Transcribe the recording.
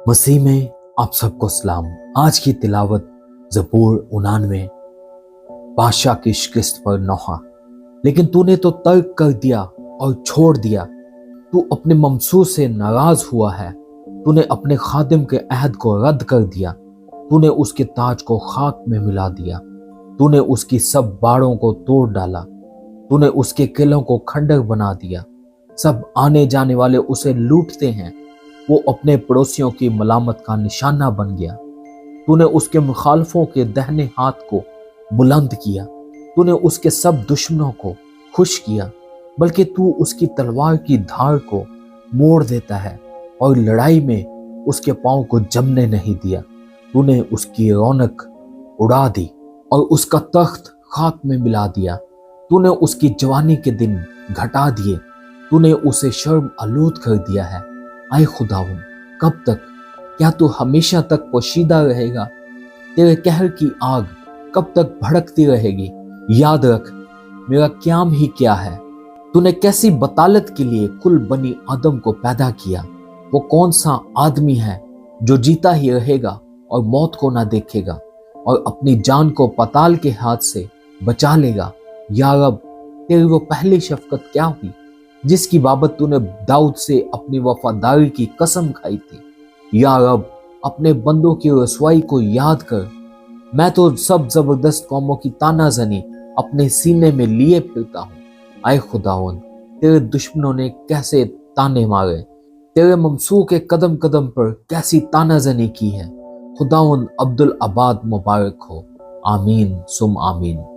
मसीह में आप सबको सलाम। आज की तिलावत ज़बूर 99 बादशाह की शिकस्त पर नौहा। लेकिन तूने तो तर्क कर दिया और छोड़ दिया। तू अपने ममसू से नाराज हुआ है। तूने अपने खादिम के अहद को रद्द कर दिया। तूने उसके ताज को खाक में मिला दिया। तूने उसकी सब बाड़ों को तोड़ डाला। तूने उसके किलों को खंडर बना दिया। सब आने जाने वाले उसे लूटते हैं। वो अपने पड़ोसियों की मलामत का निशाना बन गया। तूने उसके मुखालफों के दाहिने हाथ को बुलंद किया। तूने उसके सब दुश्मनों को खुश किया, बल्कि तू उसकी तलवार की धार को मोड़ देता है और लड़ाई में उसके पांव को जमने नहीं दिया। तूने उसकी रौनक उड़ा दी और उसका तख्त खाक में मिला दिया। तूने उसकी जवानी के दिन घटा दिए। तूने उसे शर्म आलूद कर दिया है। आए खुदावन, कब तक? क्या तू हमेशा तक पोशीदा रहेगा? तेरे कहर की आग कब तक भड़कती रहेगी? याद रख, मेरा क्याम ही क्या है। तूने कैसी बतालत के लिए कुल बनी आदम को पैदा किया। वो कौन सा आदमी है जो जीता ही रहेगा और मौत को ना देखेगा और अपनी जान को पताल के हाथ से बचा लेगा। या रब, तेरी वो पहली शफकत क्या हुई जिसकी बाबत तूने दाऊद से अपनी वफादारी की कसम खाई थी। या रब, अपने बंदों की रसवाई को याद कर। मैं तो सब जबरदस्त कौमों की तानाजनी अपने सीने में लिए फिरता हूँ। आए खुदावन, तेरे दुश्मनों ने कैसे ताने मारे, तेरे ममसू के कदम कदम पर कैसी तानाजनी की है। खुदावन अब्दुल आबाद मुबारक हो। आमीन सुम आमीन।